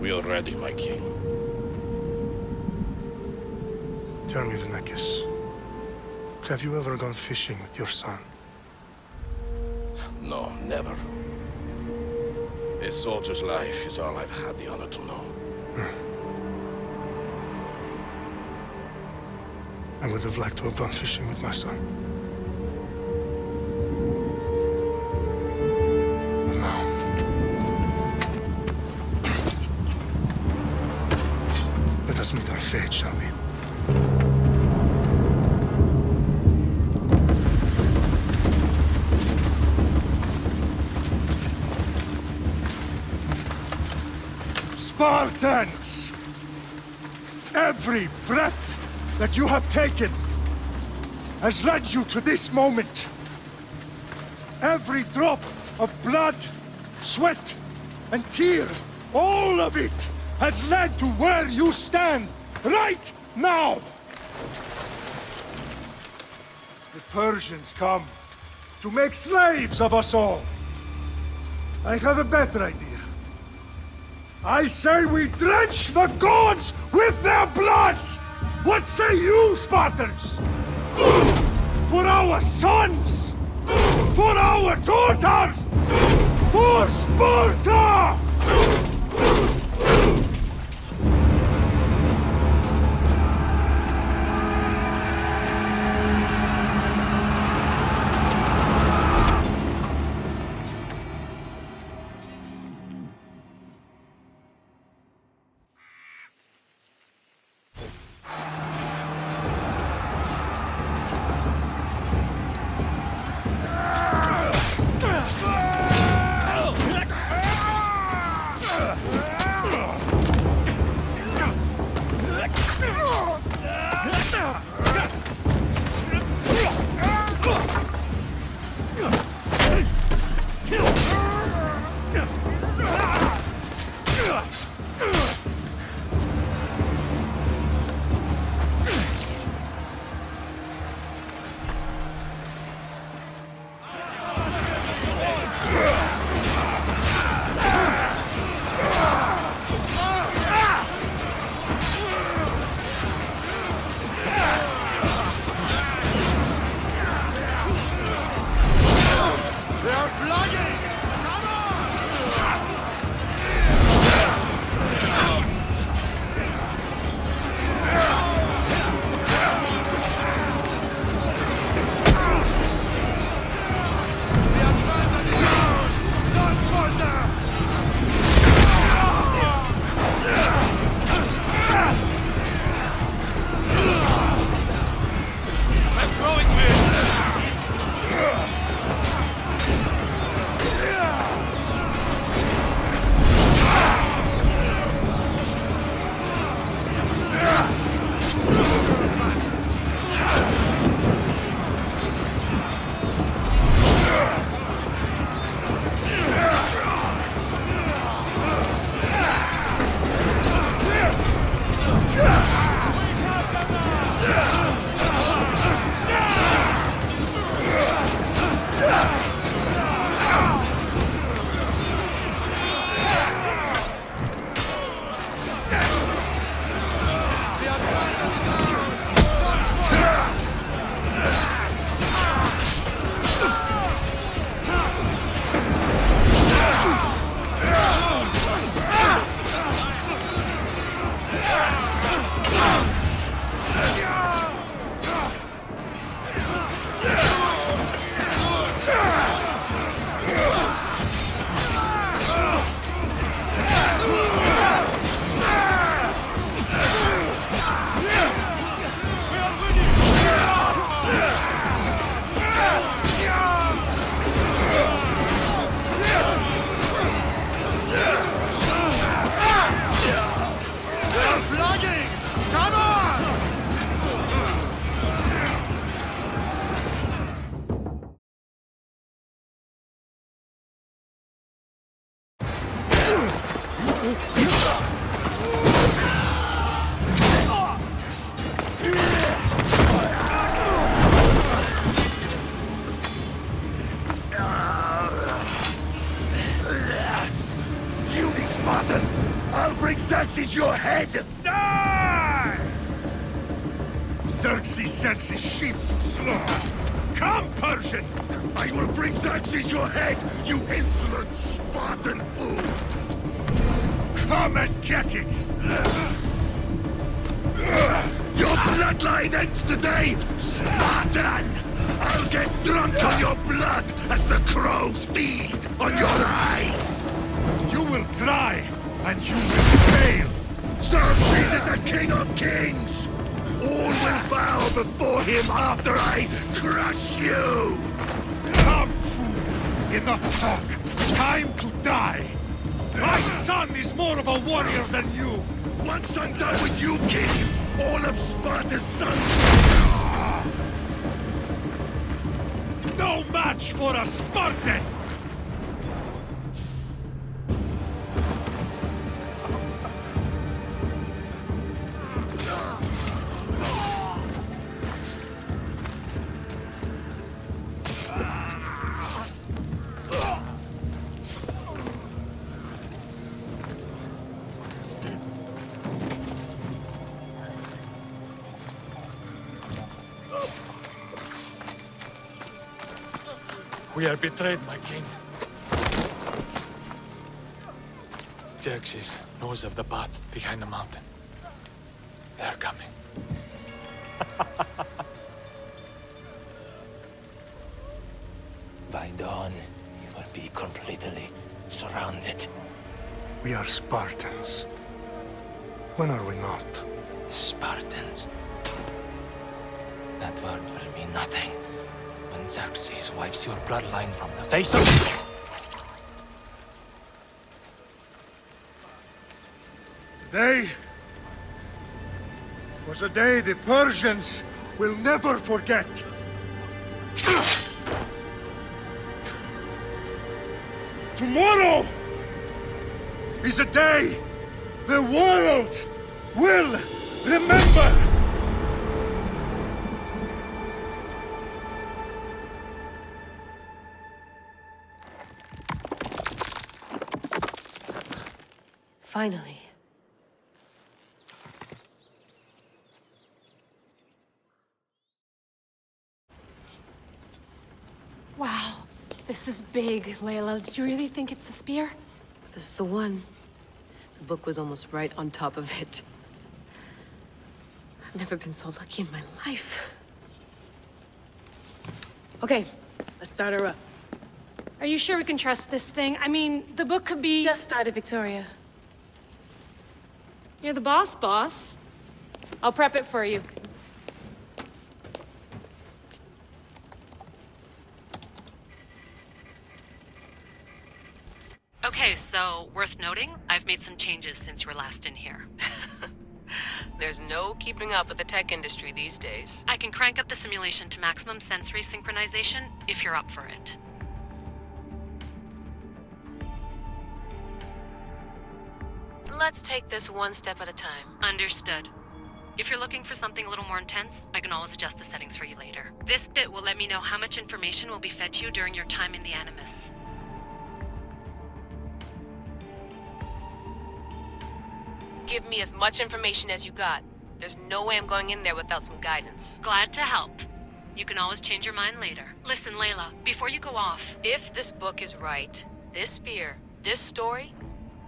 We are ready, my king. Tell me, Vinakis, have you ever gone fishing with your son? No, never. A soldier's life is all I've had the honor to know. I would have liked to have gone fishing with my son. But now... let us meet our fate, shall we? Spartans! Every breath that you have taken has led you to this moment. Every drop of blood, sweat, and tear, all of it has led to where you stand right now. The Persians come to make slaves of us all. I have a better idea. I say we drench the gods with their bloods! What say you, Spartans? For our sons! For our daughters! For Sparta! Xerxes your head! Die! Xerxes sends his sheep to slaughter. Come, Persian! I will bring Xerxes your head, you insolent Spartan fool! Come and get it! Your bloodline ends today, Spartan! I'll get drunk on your blood as the crows feed on your eyes! You will try, and you will fail! Xerxes is the king of kings! All will bow before him after I crush you! Come, fool! Enough talk! Time to die! My son is more of a warrior than you! Once I'm done with you, king, all of Sparta's sons... No match for a Spartan! We are betrayed, my king. Xerxes knows of the path behind the mountain. They are coming. By dawn, you will be completely surrounded. We are Spartans. When are we not? Spartans. That word will mean nothing when Xerxes wipes your bloodline from the face of... Today was a day the Persians will never forget. Tomorrow is a day the world will remember. Finally. Wow, this is big, Layla. Do you really think it's the spear? This is the one. The book was almost right on top of it. I've never been so lucky in my life. Okay, let's start her up. Are you sure we can trust this thing? I mean, the book could be... Just started, Victoria. You're the boss. I'll prep it for you. Okay, so worth noting, I've made some changes since you were last in here. There's no keeping up with the tech industry these days. I can crank up the simulation to maximum sensory synchronization if you're up for it. Let's take this one step at a time. Understood. If you're looking for something a little more intense, I can always adjust the settings for you later. This bit will let me know how much information will be fed to you during your time in the Animus. Give me as much information as you got. There's no way I'm going in there without some guidance. Glad to help. You can always change your mind later. Listen, Layla, before you go off... If this book is right, this spear, this story,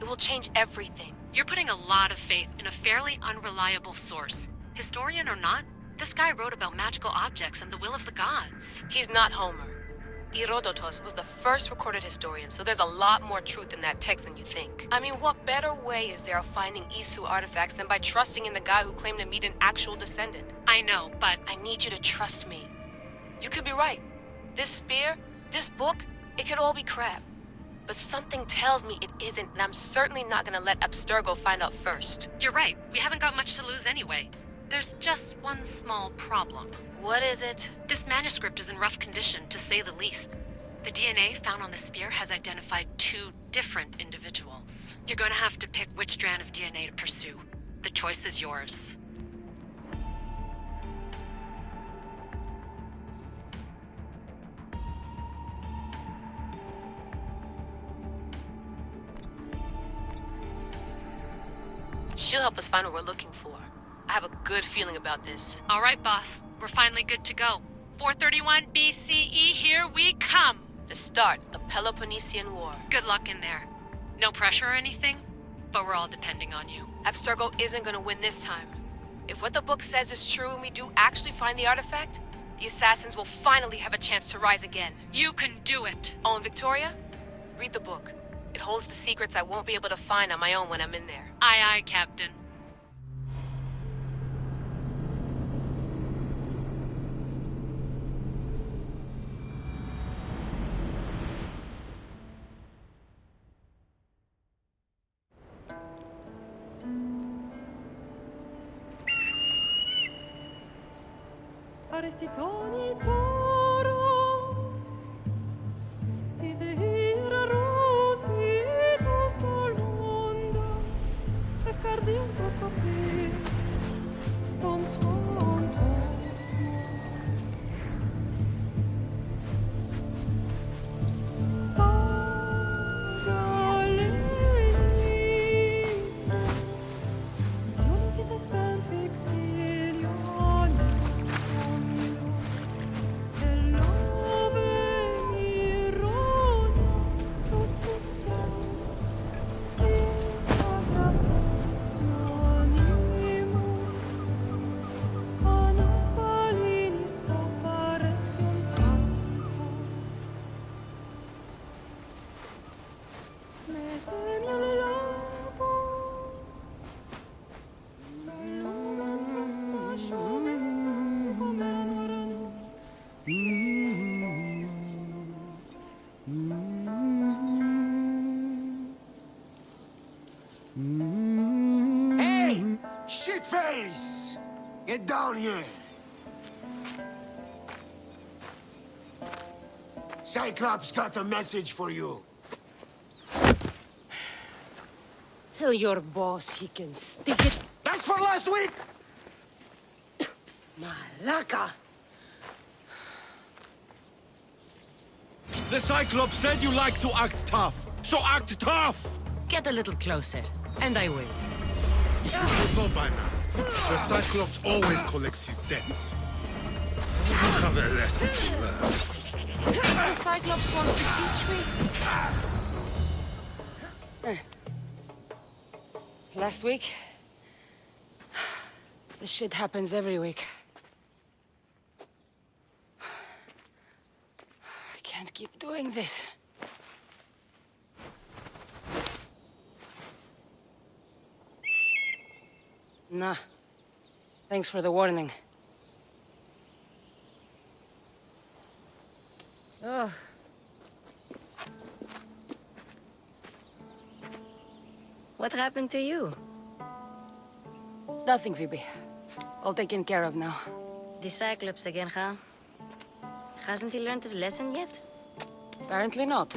it will change everything. You're putting a lot of faith in a fairly unreliable source. Historian or not, this guy wrote about magical objects and the will of the gods. He's not Homer. Herodotus was the first recorded historian, so there's a lot more truth in that text than you think. I mean, what better way is there of finding Isu artifacts than by trusting in the guy who claimed to meet an actual descendant? I know, but... I need you to trust me. You could be right. This spear, this book, it could all be crap. But something tells me it isn't, and I'm certainly not gonna let Abstergo find out first. You're right. We haven't got much to lose anyway. There's just one small problem. What is it? This manuscript is in rough condition, to say the least. The DNA found on the spear has identified 2 different individuals. You're going to have to pick which strand of DNA to pursue. The choice is yours. she'll help us find what we're looking for. I have a good feeling about this. All right, boss. We're finally good to go. 431 BCE, here we come! The start of the Peloponnesian War. Good luck in there. No pressure or anything, but we're all depending on you. Abstergo isn't gonna win this time. If what the book says is true and we do actually find the artifact, the assassins will finally have a chance to rise again. You can do it! Oh, and Victoria? Read the book. It holds the secrets I won't be able to find on my own when I'm in there. Aye, aye, Captain. Arrestitoni toro, idehira rositos tolondas, fefcardios proskopir, ton svon Pagalisa, Ionikites ben fixilione. Hey! Shitface! Get down here! Cyclops got a message for you. Tell your boss he can stick it. That's for last week! Malaka! The Cyclops said you like to act tough, so act tough! Get a little closer, and I will. You should know by now. The Cyclops always collects his debts. You have a lesson to learn. The Cyclops wants to teach me. Last week? This shit happens every week. I can't keep doing this. Nah. Thanks for the warning. Oh. What happened to you? It's nothing, Phoebe. All taken care of now. The Cyclops again, huh? Hasn't he learned his lesson yet? Apparently not.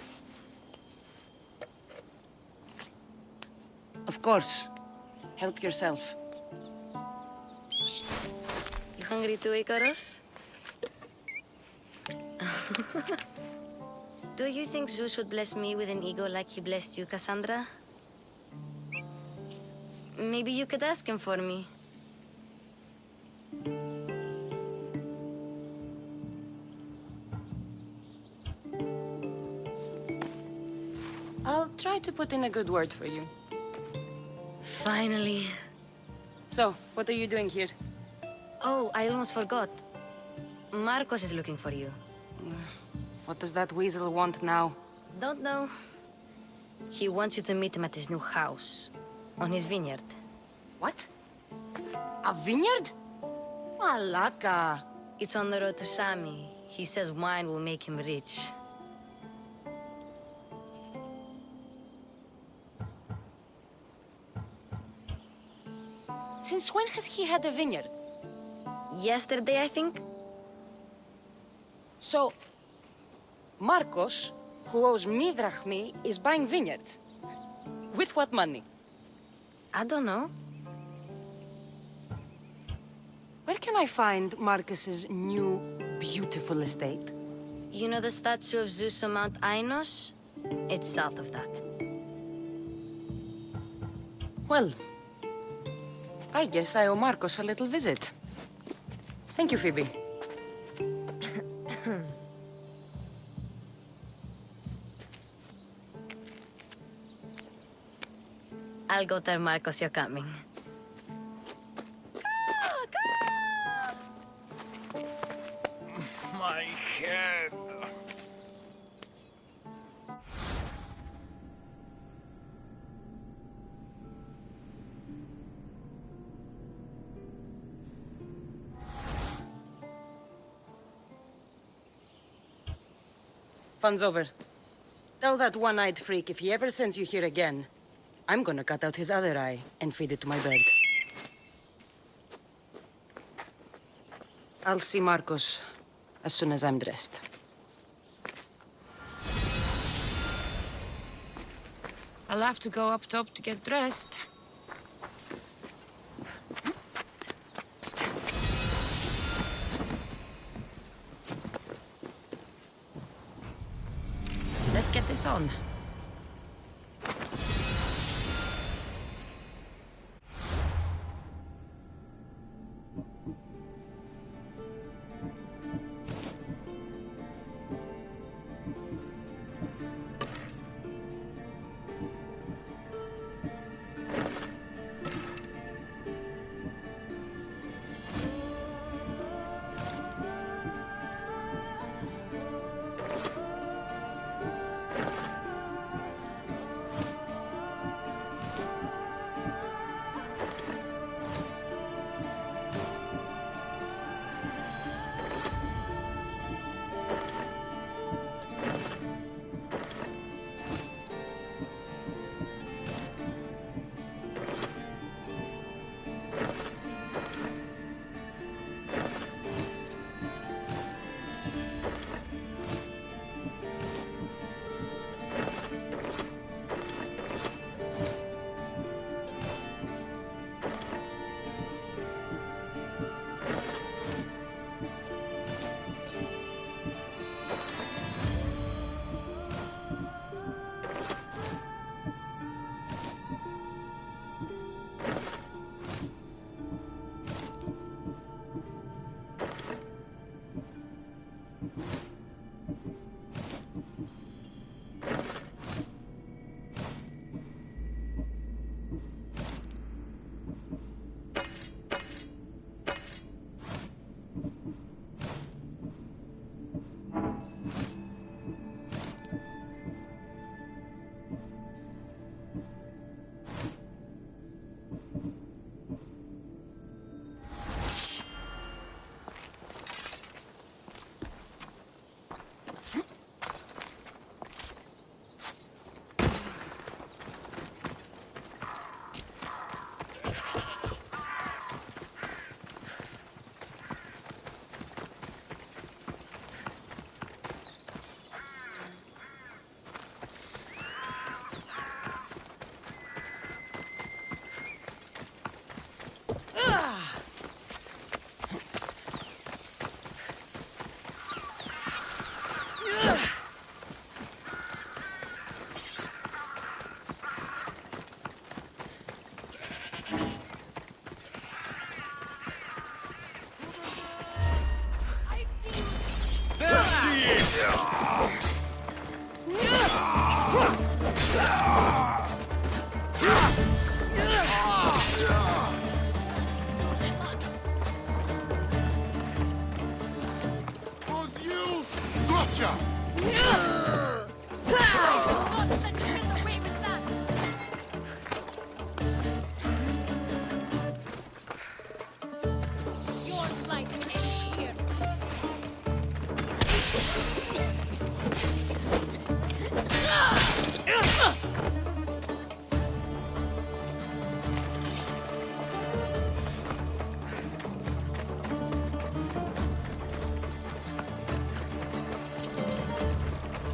Of course. Help yourself. You hungry too, Icarus? Do you think Zeus would bless me with an ego like he blessed you, Cassandra? Maybe you could ask him for me. I'll try to put in a good word for you. Finally. So, what are you doing here? Oh, I almost forgot. Marcos is looking for you. What does that weasel want now? Don't know. He wants you to meet him at his new house. On his vineyard. What? A vineyard? Malaka. It's on the road to Sami. He says wine will make him rich. Since when has he had a vineyard? Yesterday, I think. So, Marcos, who owes me drachmi, is buying vineyards. With what money? I don't know. Where can I find Marcus's new, beautiful estate? You know the statue of Zeus on Mount Ainos? It's south of that. Well, I guess I owe Marcos a little visit. Thank you, Phoebe. I'll go tell Marcos you're coming. My head. Fun's over. Tell that one-eyed freak if he ever sends you here again, I'm gonna cut out his other eye and feed it to my bird. I'll see Marcos as soon as I'm dressed. I'll have to go up top to get dressed. Let's get this on.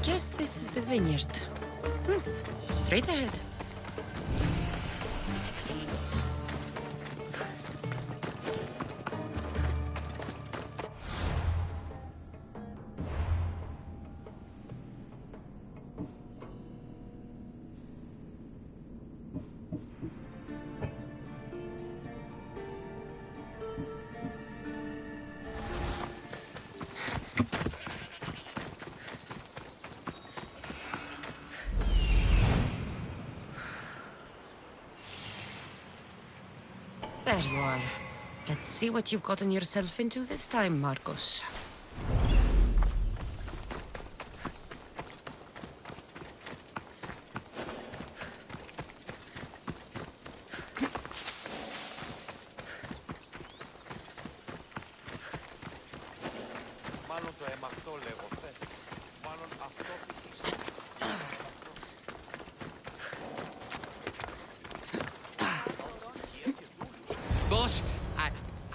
Guess this is the vineyard. Straight ahead. There you are. Let's see what you've gotten yourself into this time, Marcos. Boss,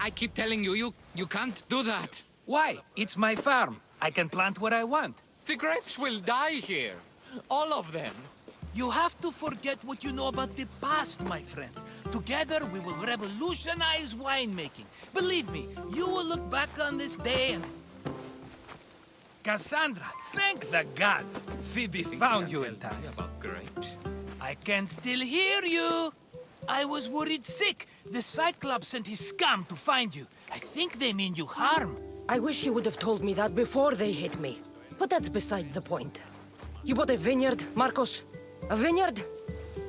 I keep telling you can't do that. Why? It's my farm. I can plant what I want. The grapes will die here. All of them. You have to forget what you know about the past, my friend. Together, we will revolutionize winemaking. Believe me, you will look back on this day and... Cassandra, thank the gods! Phoebe found you in time. About grapes. I can still hear you! I was worried sick. The Cyclops sent his scum to find you. I think they mean you harm. I wish you would have told me that before they hit me. But that's beside the point. You bought a vineyard, Marcos? A vineyard?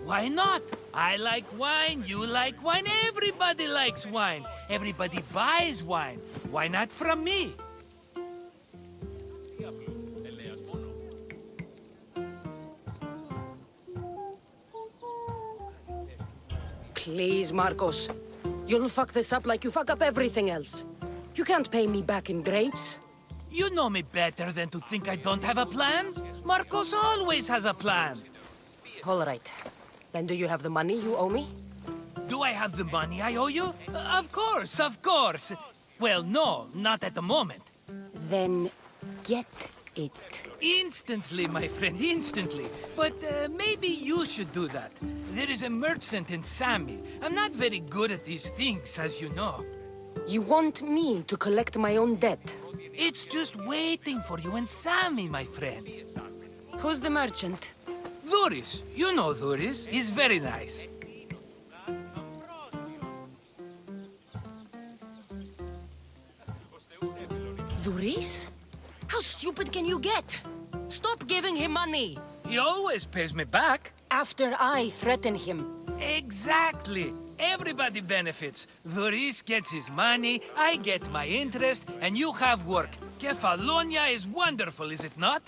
Why not? I like wine, you like wine, everybody likes wine. Everybody buys wine. Why not from me? Please, Marcos. You'll fuck this up like you fuck up everything else. You can't pay me back in grapes. You know me better than to think I don't have a plan. Marcos always has a plan. All right. Then do you have the money you owe me? Do I have the money I owe you? Of course, of course. Well, no, not at the moment. Then get it. Instantly, my friend, instantly. But maybe you should do that. There is a merchant in Sami. I'm not very good at these things, as you know. You want me to collect my own debt? It's just waiting for you in Sami, my friend. Who's the merchant? Duris. You know Duris. He's very nice. Duris? How stupid can you get? Stop giving him money! He always pays me back. After I threaten him. Exactly. Everybody benefits. Duris gets his money, I get my interest, and you have work. Kefalonia is wonderful, is it not?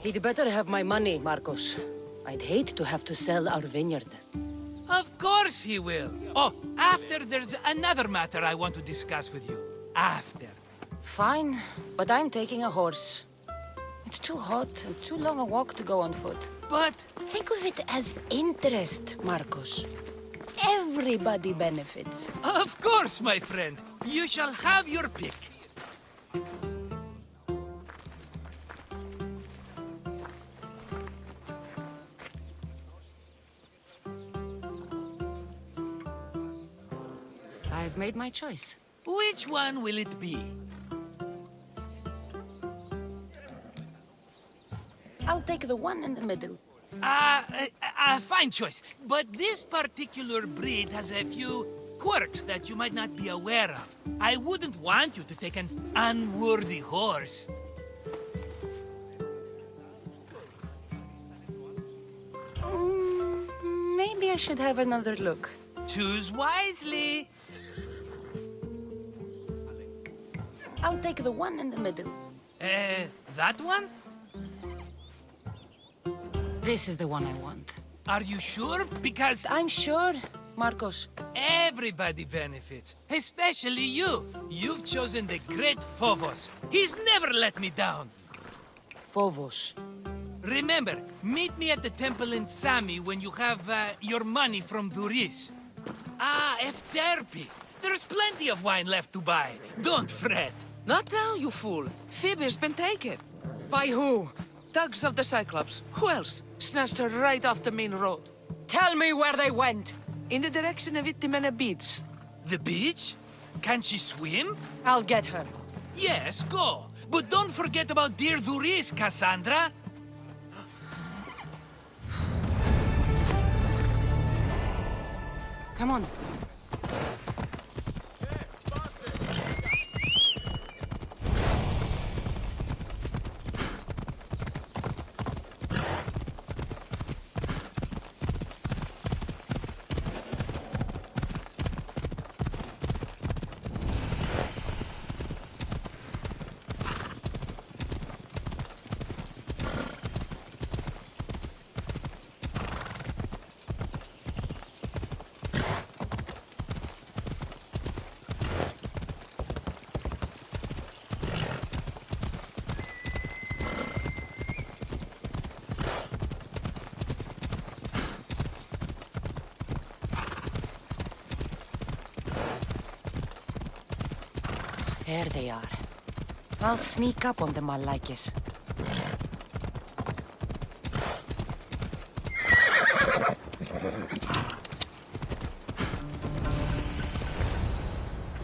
He'd better have my money, Marcos. I'd hate to have to sell our vineyard. Of course he will. Oh, after there's another matter I want to discuss with you. After. Fine, but I'm taking a horse. It's too hot and too long a walk to go on foot. But... think of it as interest, Marcos. Everybody benefits. Of course, my friend. You shall have your pick. I've made my choice. Which one will it be? I'll take the one in the middle. Fine choice. But this particular breed has a few quirks that you might not be aware of. I wouldn't want you to take an unworthy horse. Maybe I should have another look. Choose wisely. I'll take the one in the middle. That one? This is the one I want. Are you sure? Because... I'm sure, Marcos. Everybody benefits, especially you. You've chosen the great Phobos. He's never let me down. Phobos. Remember, meet me at the temple in Sami when you have your money from Duris. Ah, Efterpi. There's plenty of wine left to buy. Don't fret. Not now, you fool. Phoebe's been taken. By who? Thugs of the Cyclops. Who else? Snatched her right off the main road. Tell me where they went. In the direction of Itimena Beach. The beach? Can she swim? I'll get her. Yes, go. But don't forget about dear Duris, Cassandra. Come on. There they are. I'll sneak up on them, Malakis.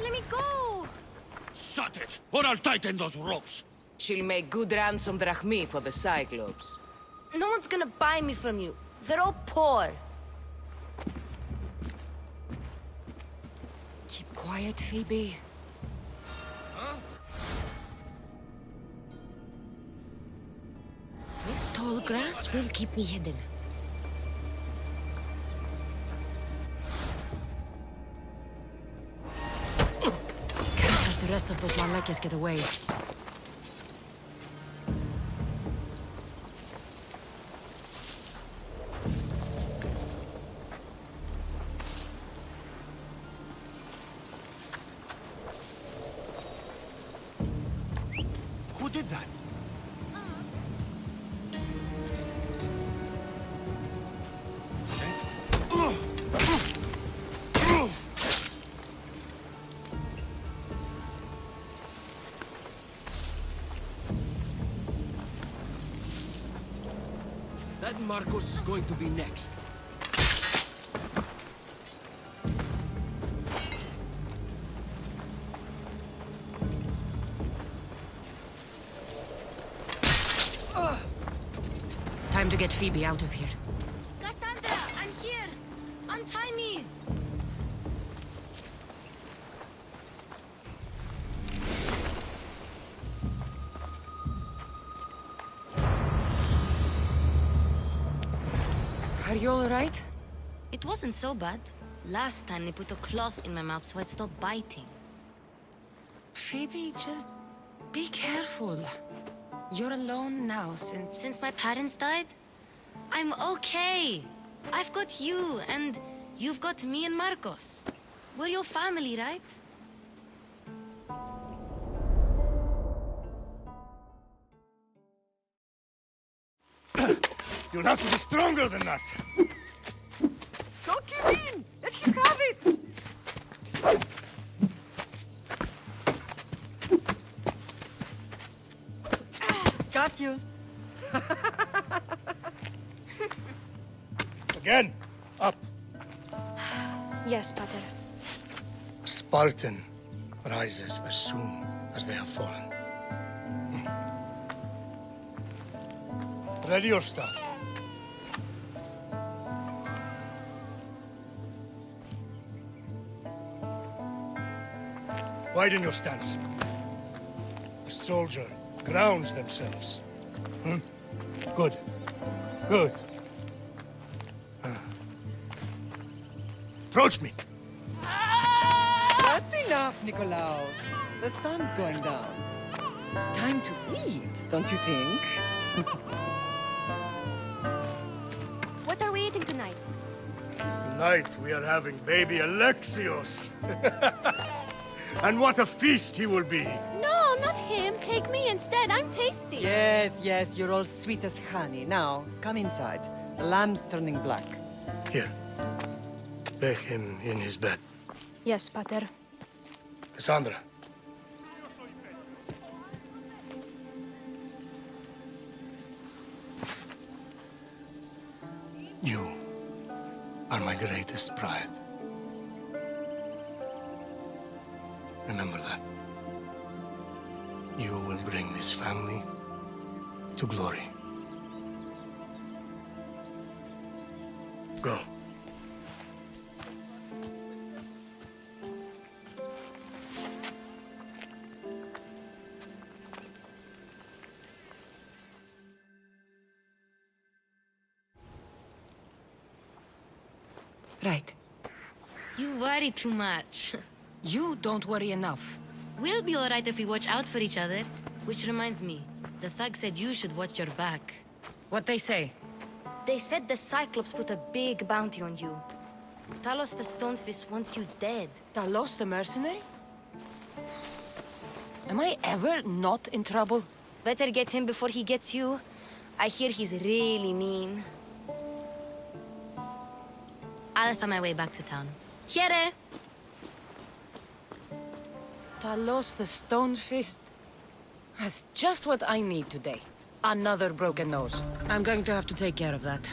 Let me go! Shut it, or I'll tighten those ropes. She'll make good ransom drachmi for the Cyclops. No one's gonna buy me from you. They're all poor. Keep quiet, Phoebe. This tall grass will keep me hidden. Can't let the rest of those Malakis get away. Who did that? That Marcos is going to be next. Time to get Phoebe out of here. Cassandra, I'm here! Untie me! Are you all right? It wasn't so bad. Last time they put a cloth in my mouth so I'd stop biting. Phoebe, just be careful. You're alone now Since my parents died? I'm okay. I've got you, and you've got me and Marcos. We're your family, right? You'll have to be stronger than that. Don't give in! Let him have it! Got you. Again, up. Yes, Pater. A Spartan rises as soon as they have fallen. Ready your stuff. Widen your stance. A soldier grounds themselves. Good. Good. Approach me. That's enough, Nikolaos. The sun's going down. Time to eat, don't you think? What are we eating tonight? Tonight we are having baby Alexios. And what a feast he will be. No, not him. Take me instead. I'm tasty. Yes, you're all sweet as honey. Now, come inside. The lamb's turning black. Here. Lay him in his bed. Yes, Pater. Cassandra. You are my greatest pride. Remember that. You will bring this family to glory. Go. Right. You worry too much. You don't worry enough. We'll be alright if we watch out for each other. Which reminds me, the thug said you should watch your back. What they say? They said the Cyclops put a big bounty on you. Talos the Stonefist wants you dead. Talos the mercenary? Am I ever not in trouble? Better get him before he gets you. I hear he's really mean. I'll find my way back to town. Here! Talos the Stone Fist. That's just what I need today. Another broken nose. I'm going to have to take care of that.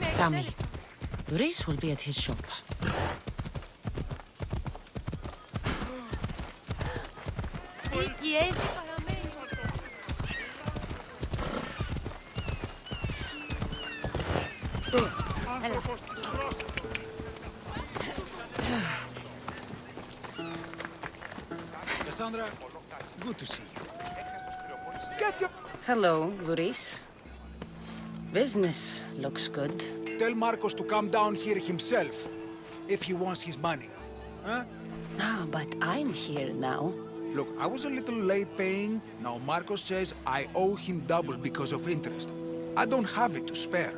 Sammy, Doris will be at his shop. Cassandra, good to see you. Get your... Hello, Doris. Business looks good. Tell Marcos to come down here himself, if he wants his money. Huh? Ah, but I'm here now. Look, I was a little late paying. Now Marcos says I owe him double because of interest. I don't have it to spare.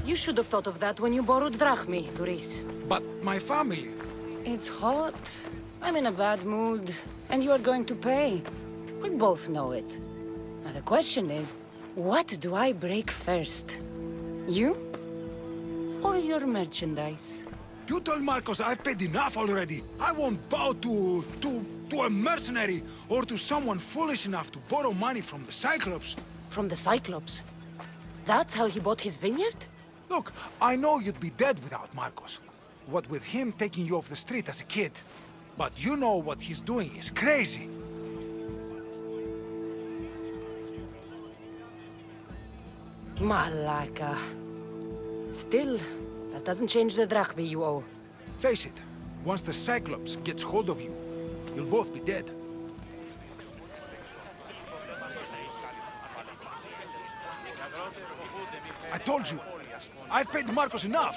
You should have thought of that when you borrowed drachmi, Doris. But my family... It's hot. I'm in a bad mood. And you are going to pay. We both know it. Now the question is, what do I break first? You? Or your merchandise? You told Marcos I've paid enough already. I won't bow to a mercenary or to someone foolish enough to borrow money from the Cyclops. From the Cyclops? That's how he bought his vineyard? Look, I know you'd be dead without Marcos. What with him taking you off the street as a kid. But you know what he's doing is crazy. Malaka. Still, that doesn't change the drachmi you owe. Face it, once the Cyclops gets hold of you, you'll both be dead. I told you, I've paid Marcos enough.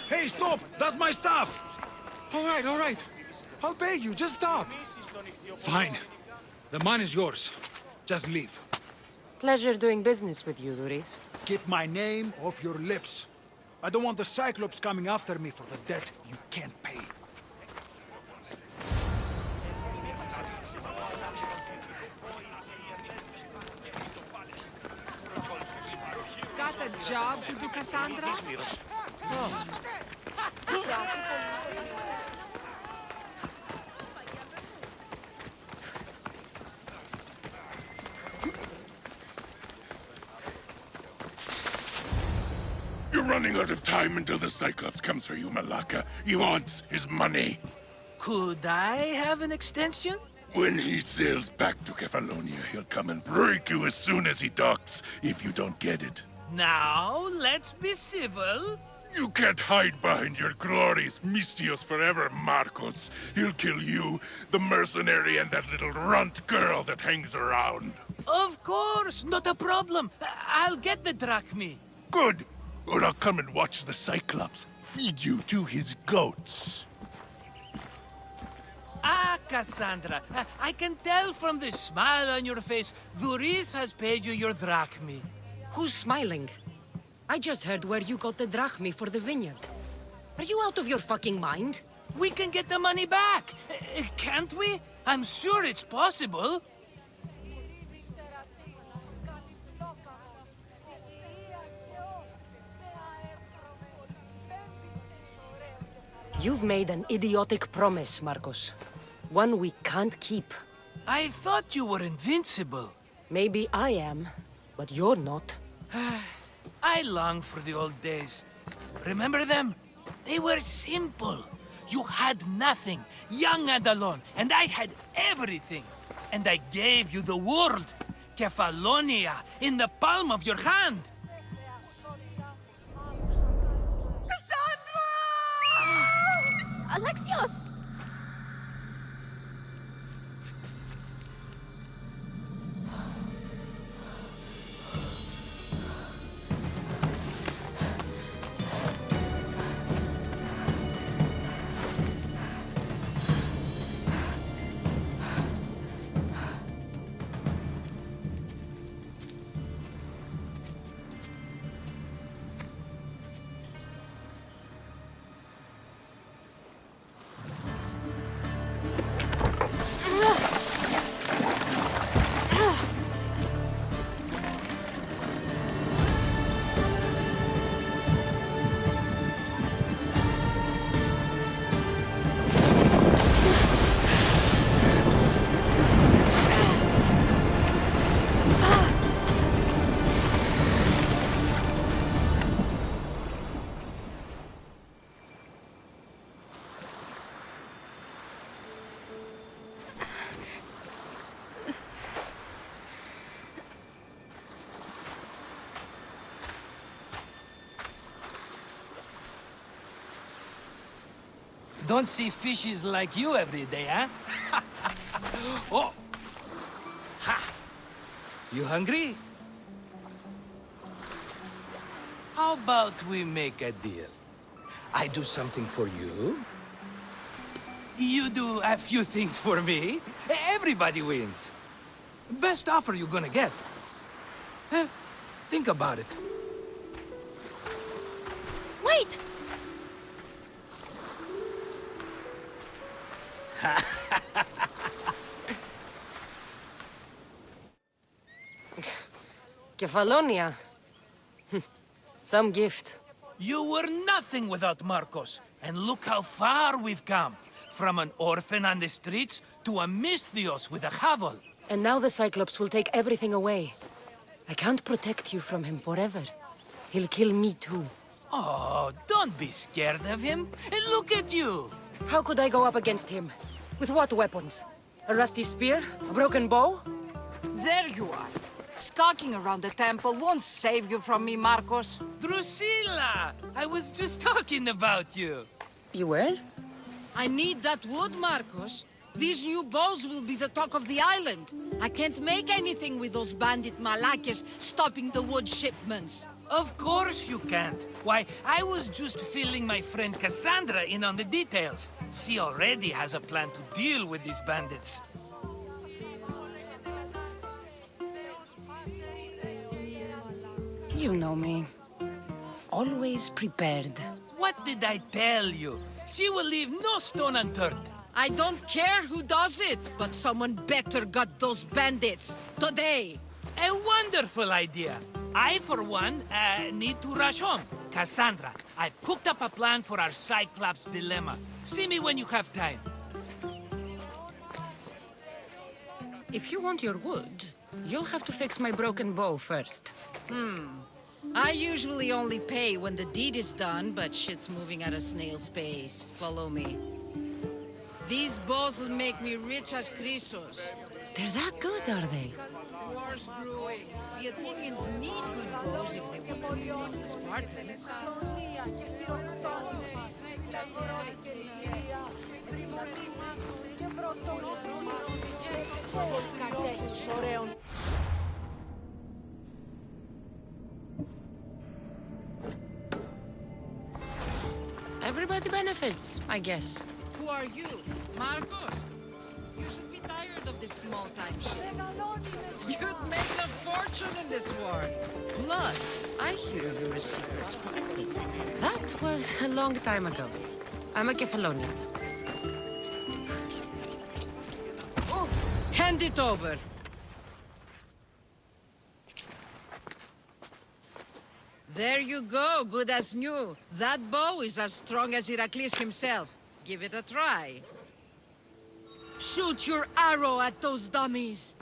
Hey, stop! That's my stuff! All right. I'll pay you, just stop. Fine. The money's yours. Just leave. Pleasure doing business with you, Doris. Keep my name off your lips. I don't want the Cyclops coming after me for the debt you can't pay. a job to do, Cassandra? Oh. You're running out of time until the Cyclops comes for you, Malaka. He wants his money. Could I have an extension? When he sails back to Kefalonia, he'll come and break you as soon as he docks, if you don't get it. Now, let's be civil. You can't hide behind your glories, Mistios forever, Marcos. He'll kill you, the mercenary, and that little runt girl that hangs around. Of course, not a problem. I'll get the drachmi. Good. Or I'll come and watch the Cyclops feed you to his goats. Ah, Cassandra, I can tell from the smile on your face, Duris has paid you your drachmi. Who's smiling? I just heard where you got the drachmi for the vineyard. Are you out of your fucking mind? We can get the money back, can't we? I'm sure it's possible. You've made an idiotic promise, Marcos. One we can't keep. I thought you were invincible. Maybe I am, but you're not. I long for the old days. Remember them? They were simple. You had nothing, young and alone, and I had everything. And I gave you the world, Kefalonia, in the palm of your hand. Alexios! Don't see fishes like you every day, huh? Oh! Ha! You hungry? How about we make a deal? I do something for you. You do a few things for me. Everybody wins. Best offer you're gonna get. Think about it. Wait! Kefalonia. Some gift. You were nothing without Marcos. And look how far we've come. From an orphan on the streets to a Mistios with a hovel. And now the Cyclops will take everything away. I can't protect you from him forever. He'll kill me too. Oh, don't be scared of him. And look at you. How could I go up against him? With what weapons? A rusty spear? A broken bow? There you are. Skulking around the temple won't save you from me, Marcos. Drusilla! I was just talking about you. You were? I need that wood, Marcos. These new bows will be the talk of the island. I can't make anything with those bandit malakes stopping the wood shipments. Of course you can't. Why, I was just filling my friend Cassandra in on the details. She already has a plan to deal with these bandits. You know me. Always prepared. What did I tell you? She will leave no stone unturned. I don't care who does it, but someone better got those bandits. Today. A wonderful idea. I, for one, need to rush home. Cassandra, I've cooked up a plan for our Cyclops dilemma. See me when you have time. If you want your wood, you'll have to fix my broken bow first. I usually only pay when the deed is done, but shit's moving at a snail's pace. Follow me. These bows will make me rich as Chrysos. They're that good, are they? War's brewing. The Athenians need good bows if they want to relieve the Spartans. Everybody benefits, I guess. Who are you? Marcos? You should be tired of this small-time shit. You'd make a fortune in this war. Plus, I hear you're a secret Spartan. That was a long time ago. I'm a Kephalonian. Oh, hand it over. There you go, good as new. That bow is as strong as Heracles himself. Give it a try. Shoot your arrow at those dummies.